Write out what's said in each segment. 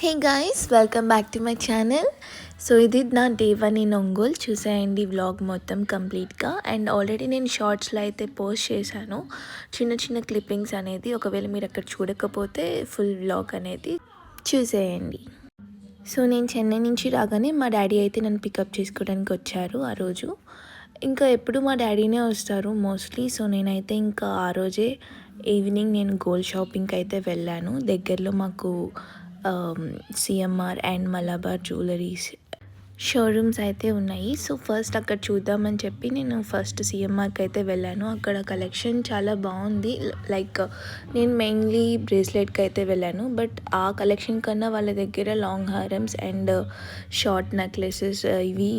Hey guys, welcome back to my channel. So ఇది నా day 1 in Ongole. చూసేయండి vlog మొత్తం కంప్లీట్గా. అండ్ ఆల్రెడీ నేను షార్ట్స్లో అయితే పోస్ట్ చేశాను చిన్న చిన్న క్లిప్పింగ్స్ అనేది. ఒకవేళ మీరు అక్కడ చూడకపోతే ఫుల్ వ్లాగ్ అనేది చూసేయండి. సో నేను చెన్నై నుంచి రాగానే మా డాడీ అయితే నన్ను పికప్ చేసుకోవడానికి వచ్చారు ఆ రోజు. ఇంకా ఎప్పుడు మా డాడీనే వస్తారు మోస్ట్లీ. సో నేనైతే ఇంకా ఆ రోజే ఈవినింగ్ నేను గోల్డ్ షాపింగ్కి అయితే వెళ్ళాను. దగ్గరలో మాకు CMR and Malabar jewelleries showrooms అయితే ఉన్నాయి. సో ఫస్ట్ అక్కడ చూద్దామని చెప్పి నేను ఫస్ట్ సిఎంఆర్కి అయితే వెళ్ళాను. అక్కడ కలెక్షన్ చాలా బాగుంది. లైక్ నేను మెయిన్లీ బ్రేస్లెట్కి అయితే వెళ్ళాను, బట్ ఆ కలెక్షన్ కన్నా వాళ్ళ దగ్గర లాంగ్ హారమ్స్ అండ్ షార్ట్ నెక్లెసెస్, ఇవి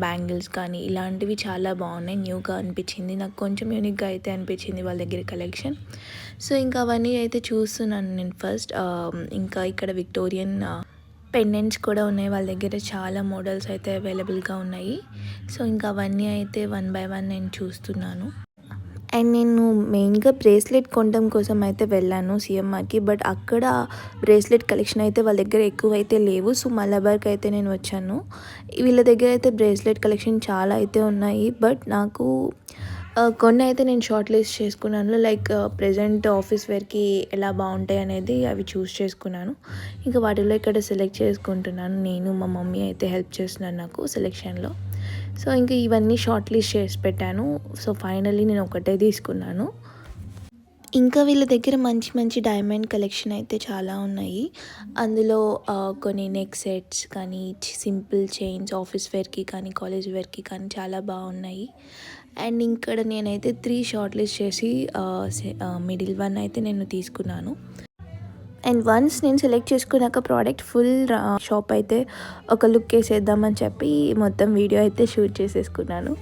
బ్యాంగిల్స్ కానీ ఇలాంటివి చాలా బాగున్నాయి. న్యూగా అనిపించింది నాకు, కొంచెం యూనిక్గా అయితే అనిపించింది వాళ్ళ దగ్గర కలెక్షన్. సో ఇంకా అవన్నీ అయితే చూస్తున్నాను నేను ఫస్ట్. ఇంకా ఇక్కడ విక్టోరియన్ పెండెంట్స్ కూడా ఉన్నాయి వాళ్ళ దగ్గర. చాలా మోడల్స్ అయితే అవైలబుల్గా ఉన్నాయి. సో ఇంకా అవన్నీ అయితే 1 బై 1 నేను చూస్తున్నాను. అండ్ నేను మెయిన్గా బ్రేస్లెట్ కొనడం కోసం అయితే వెళ్ళాను సిఎంఆర్కి, బట్ అక్కడ బ్రేస్లెట్ కలెక్షన్ అయితే వాళ్ళ దగ్గర ఎక్కువ అయితే లేవు. సో మలబార్కి అయితే నేను వచ్చాను. వీళ్ళ దగ్గర అయితే బ్రేస్లెట్ కలెక్షన్ చాలా అయితే ఉన్నాయి, బట్ నాకు కొన్ని అయితే నేను షార్ట్ లిస్ట్ చేసుకున్నాను. లైక్ ప్రజెంట్ ఆఫీస్ వేర్కి ఎలా బాగుంటాయి అనేది అవి చూస్ చేసుకున్నాను. ఇంకా వాటిలో ఇక్కడ సెలెక్ట్ చేసుకుంటున్నాను. నేను మా మమ్మీ అయితే హెల్ప్ చేస్తున్నాను నాకు సెలెక్షన్లో. సో ఇంకా ఇవన్నీ షార్ట్ లిస్ట్ చేసి పెట్టాను. సో ఫైనల్లీ నేను ఒకటే తీసుకున్నాను. ఇంకా వీళ్ళ దగ్గర మంచి మంచి డైమండ్ కలెక్షన్ అయితే చాలా ఉన్నాయి. అందులో కొన్ని నెక్ సెట్స్ కానీ, సింపుల్ చైన్స్ ఆఫీస్ వేర్కి కానీ కాలేజ్ వేర్కి కానీ చాలా బాగున్నాయి. అండ్ ఇక్కడ నేనైతే 3 షార్ట్ లిస్ట్ చేసి మిడిల్ వన్ అయితే నేను తీసుకున్నాను. అండ్ వన్స్ నేను సెలెక్ట్ చేసుకున్నాక ప్రోడక్ట్ ఫుల్ షాప్ అయితే ఒక లుక్ వేసేద్దామని చెప్పి మొత్తం వీడియో అయితే షూట్ చేసేసుకున్నాను.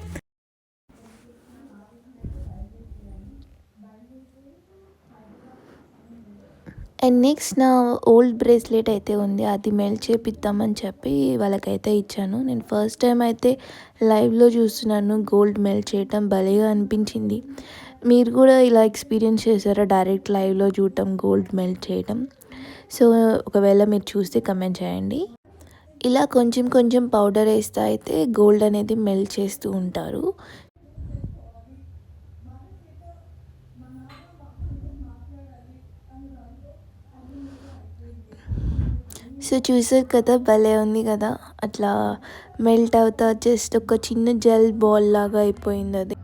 అండ్ నెక్స్ట్ నా ఓల్డ్ బ్రేస్లెట్ అయితే ఉంది, అది మెల్ట్ చేపిద్దామని చెప్పి వాళ్ళకైతే ఇచ్చాను. నేను ఫస్ట్ టైం అయితే లైవ్లో చూస్తున్నాను గోల్డ్ మెల్ట్ చేయటం, భలేగా అనిపించింది. మీరు కూడా ఇలా ఎక్స్పీరియన్స్ చేశారా డైరెక్ట్ లైవ్లో చూడటం గోల్డ్ మెల్ట్ చేయటం? సో ఒకవేళ మీరు చూస్తే కమెంట్ చేయండి. ఇలా కొంచెం కొంచెం పౌడర్ వేస్తే అయితే గోల్డ్ అనేది మెల్ట్ చేస్తూ ఉంటారు. సో చూసారు కదా, భలే ఉంది కదా, అట్లా మెల్ట్ అవుతా జస్ట్ ఒక చిన్న జెల్ బాల్ లాగా అయిపోయింది అది.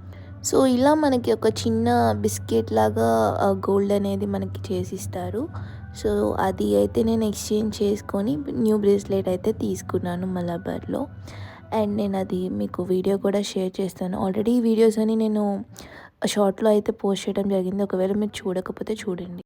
సో ఇలా మనకి ఒక చిన్న బిస్కెట్ లాగా గోల్డ్ అనేది మనకి చేసిస్తారు. సో అది అయితే నేను ఎక్స్చేంజ్ చేసుకొని న్యూ బ్రేస్లెట్ అయితే తీసుకున్నాను మలబార్లో. అండ్ నేను అది మీకు వీడియో కూడా షేర్ చేస్తాను. ఆల్రెడీ ఈ వీడియోస్ అని నేను షార్ట్లో అయితే పోస్ట్ చేయడం జరిగింది. ఒకవేళ మీరు చూడకపోతే చూడండి.